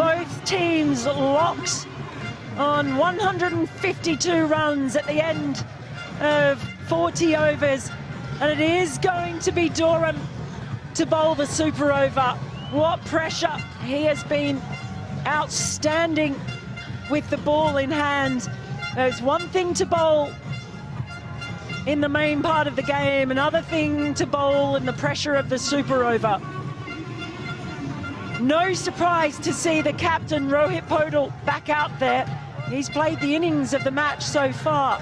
Both teams locked on 152 runs at the end of 40 overs. And it is going to be Durham to bowl the super over. What pressure. He has been outstanding with the ball in hand. There's one thing to bowl in the main part of the game, another thing to bowl in the pressure of the super over. No surprise to see the captain, Rohit Podal, back out there. He's played the innings of the match so far.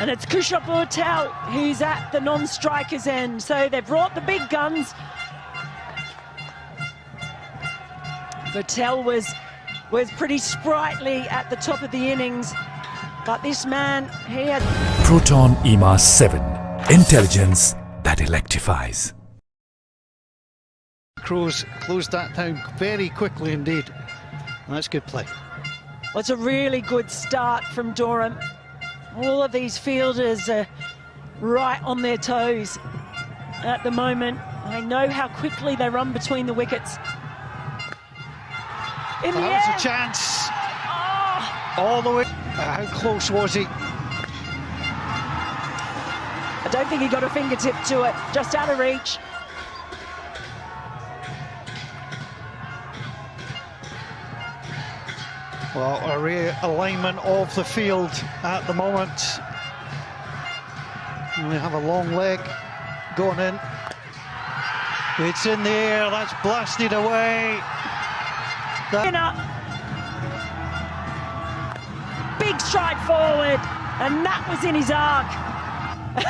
And it's Kusha Patel who's at the non-strikers end. So they've brought the big guns. Patel was pretty sprightly at the top of the innings. But this man, he had... Proton EMA 7. Intelligence that electrifies. Crows closed that down very quickly indeed. And that's good play. Well, it's a really good start from Durham. All of these fielders are right on their toes at the moment. I know how quickly they run between the wickets. In the air. That was a chance. Oh. All the way. How close was he? I don't think he got a fingertip to it. Just out of reach. Well, a realignment of the field at the moment. And we have a long leg going in. It's in the air, that's blasted away. Big stride forward, and that was in his arc.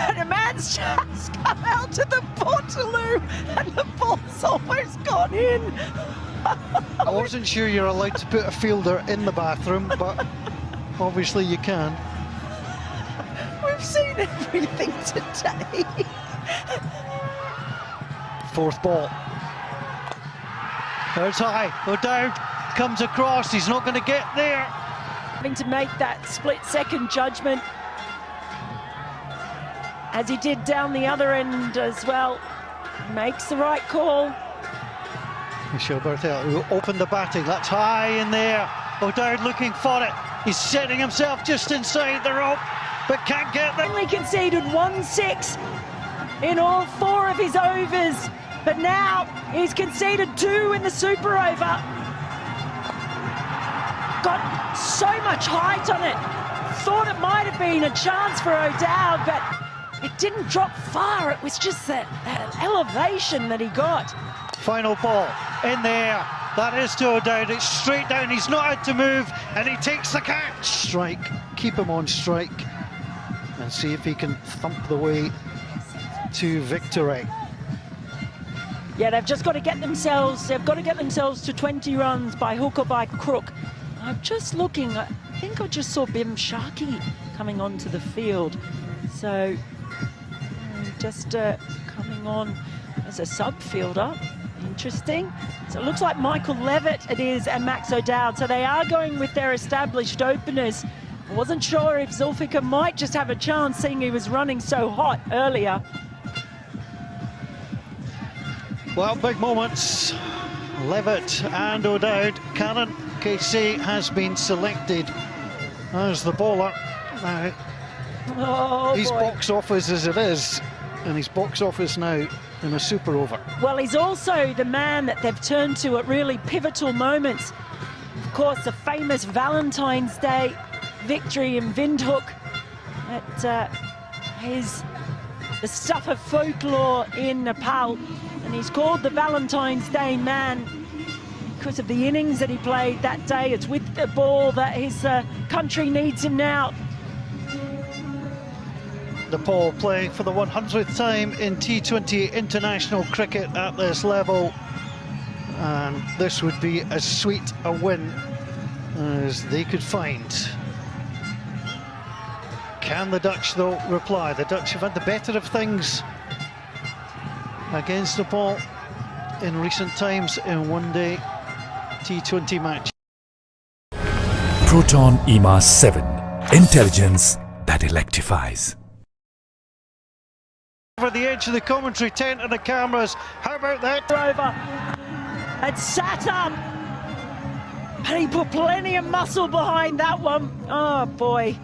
And a man's just come out to the Portaloo, and the ball's almost gone in. I wasn't sure you're allowed to put a fielder in the bathroom, but obviously you can. We've seen everything today. Fourth ball. There's high, O'Dowd comes across, he's not going to get there. Having to make that split-second judgment, as he did down the other end as well. Makes the right call. Michel Bertel, who opened the batting, that's high in there. O'Dowd looking for it. He's setting himself just inside the rope, but can't get there. Only conceded 1-6 in all 4 of his overs, but now he's conceded 2 in the super over. Got so much height on it. Thought it might have been a chance for O'Dowd, but it didn't drop far. It was just that elevation that he got. Final ball in there. That is to O'Dowd. It's straight down. He's not had to move, and he takes the catch. Strike. Keep him on strike, and see if he can thump the way to victory. Yeah, they've just got to get themselves. They've got to get themselves to 20 runs by hook or by crook. I'm just looking. I think I just saw Bim Sharkey coming onto the field. So just coming on as a sub fielder. Interesting. So it looks like Michael Levitt it is and Max O'Dowd. So they are going with their established openers. I wasn't sure if Zulfikar might just have a chance, seeing he was running so hot earlier. Well, big moments. Levitt and O'Dowd. Karen Casey has been selected as the bowler. Now, he's box office as it is, and he's box office now in a super over. Well, he's also the man that they've turned to at really pivotal moments. Of course, the famous Valentine's Day victory in Windhoek. The stuff of folklore in Nepal, and he's called the Valentine's Day man because of the innings that he played that day. It's with the ball that his country needs him now. Nepal playing for the 100th time in T20 international cricket at this level, and this would be as sweet a win as they could find. Can the Dutch though reply? The Dutch have had the better of things against Nepal in recent times in one-day T20 match. Proton EMA 7. Intelligence that electrifies. Over the edge of the commentary tent and the cameras. How about that? Over and sat up, and he put plenty of muscle behind that one. Oh boy.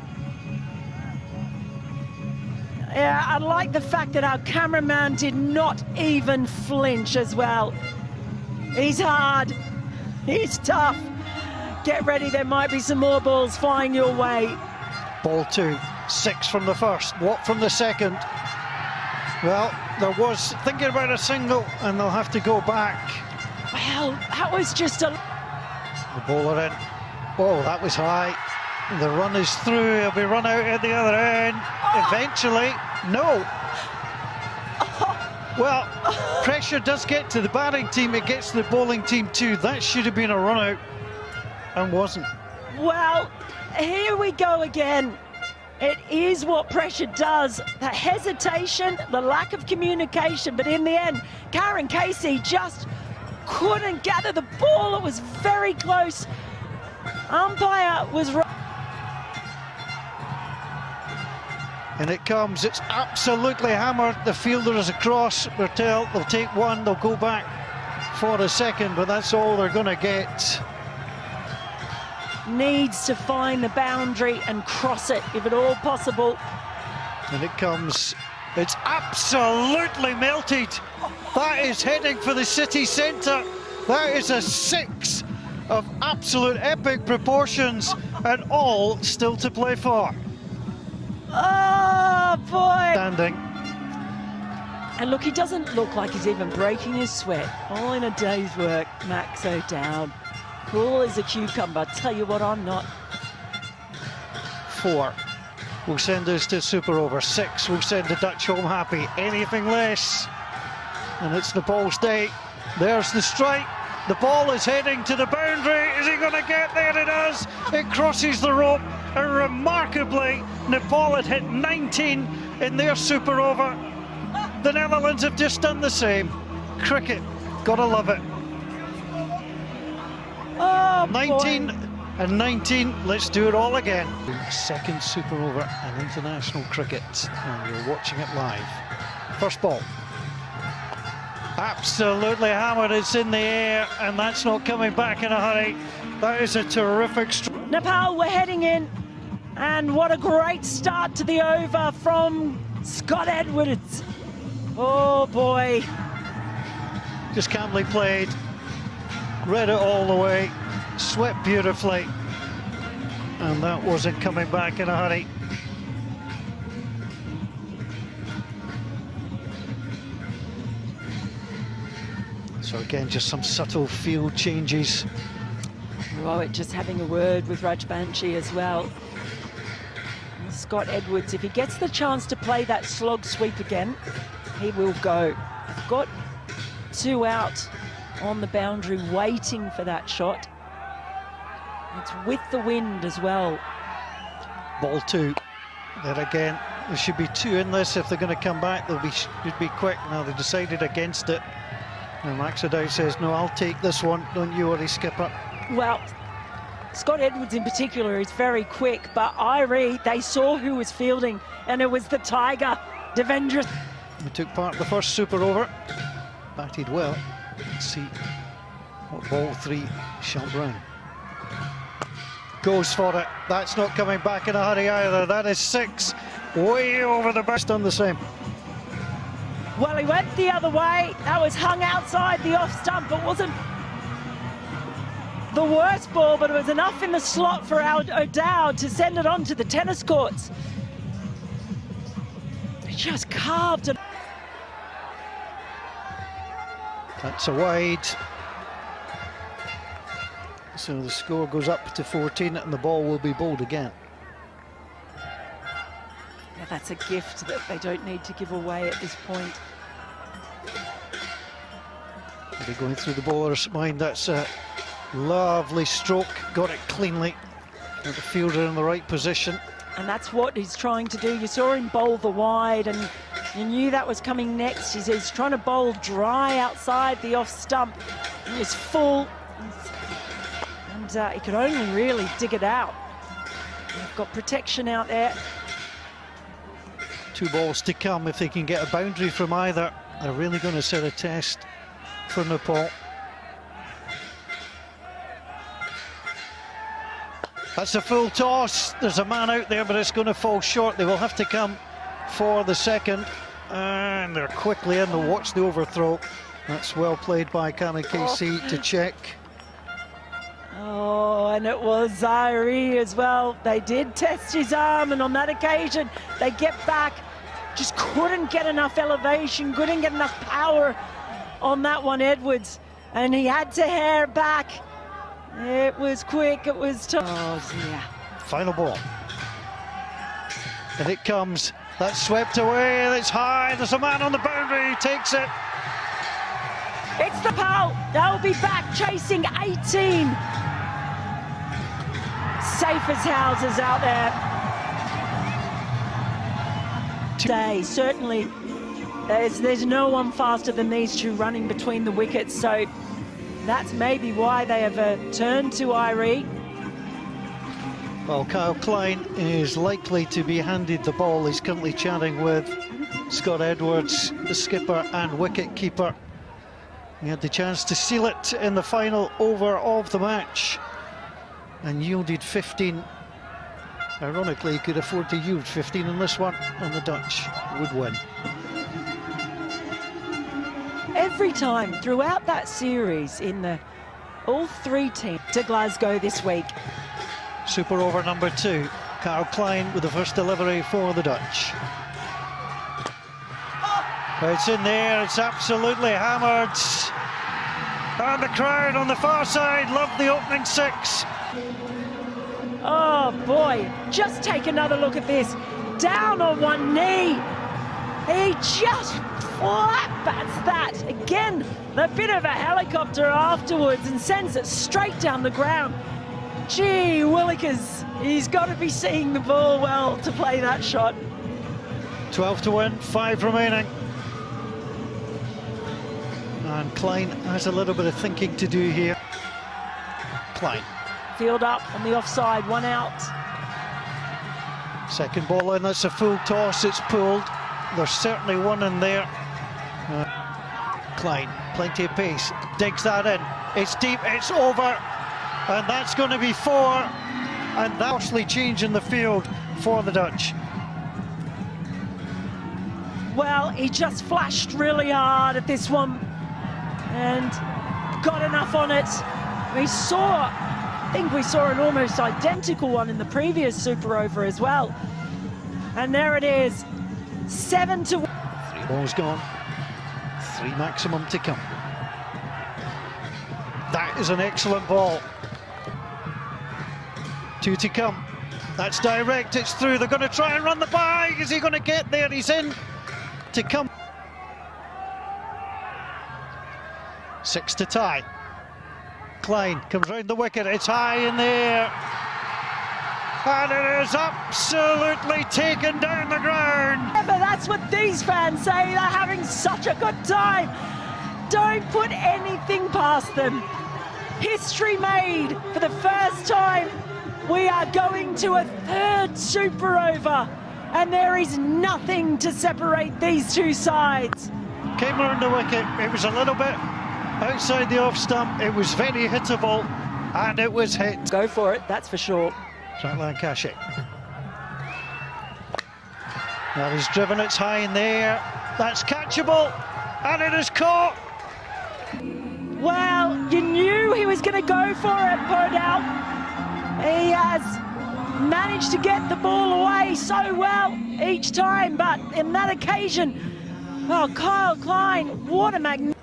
Yeah, I like the fact that our cameraman did not even flinch as well. He's hard, he's tough. Get ready, there might be some more balls flying your way. Ball 2, 6 from the first, what from the second? Well, there was thinking about a single, and they'll have to go back. Well, that was just a... The bowler in. Oh, that was high. The run is through, he'll be run out at the other end. Eventually, no. Well, pressure does get to the batting team, it gets to the bowling team too. That should have been a run out, and wasn't. Well, here we go again. It is what pressure does. The hesitation, the lack of communication, but in the end, Karen Casey just couldn't gather the ball. It was very close. Umpire was right. And it comes, it's absolutely hammered. The fielder is across. They'll take one, they'll go back for a second, but that's all they're going to get. Needs to find the boundary and cross it, if at all possible. And it comes, it's absolutely melted. That is heading for the city centre. That is a 6 of absolute epic proportions, and all still to play for. Oh boy! Standing. And look, he doesn't look like he's even breaking his sweat. All in a day's work, Max O'Dowd. Cool as a cucumber, tell you what, I'm not. 4 will send us to super over. 6 will send the Dutch home happy. Anything less, and it's Nepal's day. There's the strike. The ball is heading to the boundary. Is he going to get there? It does. It crosses the rope. And remarkably, Nepal had hit 19 in their super over. The Netherlands have just done the same. Cricket, gotta love it. Oh, 19 boy. and 19, let's do it all again. Second super over in international cricket, and you're watching it live. First ball. Absolutely hammered, it's in the air, and that's not coming back in a hurry. That is a terrific stroke. Nepal were heading in, and what a great start to the over from Scott Edwards. Oh boy. Just calmly played, read it all the way, swept beautifully, and that wasn't coming back in a hurry. So again, just some subtle field changes. Rowett just having a word with Rajbanshi as well. And Scott Edwards, if he gets the chance to play that slog sweep again, he will go. Got 2 out on the boundary waiting for that shot. It's with the wind as well. Ball 2. Then again, there should be 2 in this. If they're going to come back, should be quick. Now they decided against it. And Max O'Dowd says, no, I'll take this one. Don't you worry, skipper. Well, Scott Edwards in particular is very quick, but Irie, they saw who was fielding, and it was the Tiger, Devendra. He took part in the first super over. Batted well. Let's see what ball 3 shall bring. Goes for it. That's not coming back in a hurry either. That is 6. Way over the burst. Done the same. Well, he went the other way. That was hung outside the off stump. It wasn't the worst ball, but it was enough in the slot for O'Dowd to send it on to the tennis courts. He just carved it. That's a wide. So the score goes up to 14 and the ball will be bowled again. Yeah, that's a gift that they don't need to give away at this point. They're going through the bowler's mind. That's a lovely stroke. Got it cleanly. Got the fielder in the right position. And that's what he's trying to do. You saw him bowl the wide, and you knew that was coming next. He's trying to bowl dry outside the off stump. It was full, and he could only really dig it out. You've got protection out there. 2 balls to come. If they can get a boundary from either, they're really going to set a test for Nepal. That's a full toss. There's a man out there, but it's going to fall short. They will have to come for the second. And they're quickly in to watch the overthrow. That's well played by Canon KC to check. Oh, and it was Zaire as well. They did test his arm, and on that occasion, they get back. Just couldn't get enough elevation, couldn't get enough power on that one, Edwards. And he had to hair back. It was quick, it was tough. Oh, yeah. Final ball. And it comes. That's swept away. That's high. There's a man on the boundary. He takes it. It's the Nepal. They'll be back chasing 18. Safe as houses out there. Today, certainly, there's no one faster than these two running between the wickets. So that's maybe why they have turned to Irie. Well, Kyle Klein is likely to be handed the ball. He's currently chatting with Scott Edwards, the skipper and wicket-keeper. He had the chance to seal it in the final over of the match and yielded 15. Ironically, he could afford to yield 15 in this one, and the Dutch would win. Every time throughout that series, all 3 teams to Glasgow this week. Super over number 2. Kyle Klein with the first delivery for the Dutch. It's in there, it's absolutely hammered. And the crowd on the far side love the opening 6. Oh boy, just take another look at this. Down on one knee. He just flat bats that. Again, a bit of a helicopter afterwards and sends it straight down the ground. Gee willikers, he's got to be seeing the ball well to play that shot. 12 to win, 5 remaining. And Klein has a little bit of thinking to do here. Klein. Field up on the offside, 1 out. Second ball in, that's a full toss, it's pulled. There's certainly one in there. Klein, plenty of pace, digs that in. It's deep, it's over. And that's going to be 4. And that's actually changing the field for the Dutch. Well, he just flashed really hard at this one and got enough on it. I think we saw an almost identical one in the previous Super Over as well. And there it is, 7 to 1. 3 balls gone, 3 maximum to come. That is an excellent ball. 2 to come. That's direct, it's through. They're going to try and run the bye. Is he going to get there? He's in to come. 6 to tie. Klein comes round the wicket, it's high in there. And it is absolutely taken down the ground. But that's what these fans say, they're having such a good time. Don't put anything past them. History made for the first time. We are going to a 3rd Super Over, and there is nothing to separate these two sides. Came around the wicket, it was a little bit outside the off stump, it was very hittable, and it was hit. Go for it, that's for sure. Trackline Kashyap. That is driven, it's high in there, that's catchable, and it is caught. Well, you knew he was going to go for it, Podell. He has managed to get the ball away so well each time, but in that occasion, oh, Kyle Klein, what a magnificent.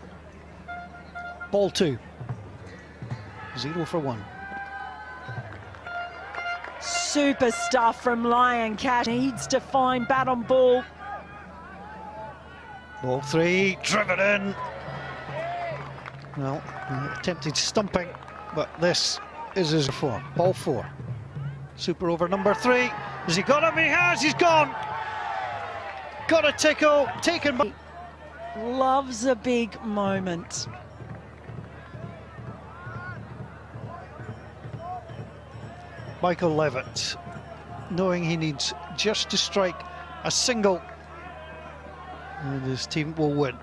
Ball 2. 0 for 1. Super stuff from Lion Cash. Needs to find bat on ball. Ball 3, driven in. Well, attempted stumping, but this is his 4. Ball 4. Super over number 3. Has he got him? He has, he's gone. Got a tickle, taken by... Loves a big moment. Michael Levitt, knowing he needs just to strike a single and his team will win.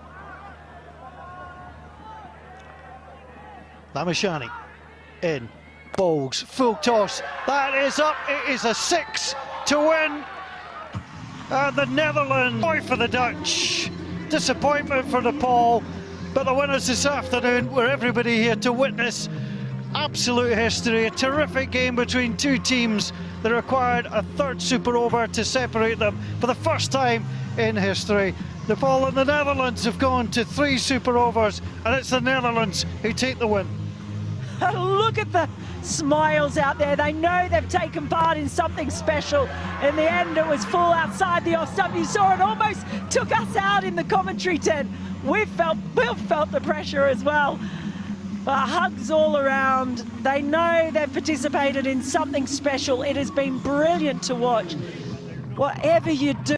Lamashani in, bowls, full toss, that is up, it is a 6 to win. And the Netherlands, joy for the Dutch, disappointment for Nepal, but the winners this afternoon were everybody here to witness absolute history, a terrific game between two teams that required a third super over to separate them for the first time in history. Nepal and the Netherlands have gone to 3 super overs, and it's the Netherlands who take the win. Look at the smiles out there. They know they've taken part in something special. In the end, it was full outside the off stump. You saw it almost took us out in the commentary tent. We've felt the pressure as well. Hugs all around. They know they've participated in something special. It has been brilliant to watch. Whatever you do.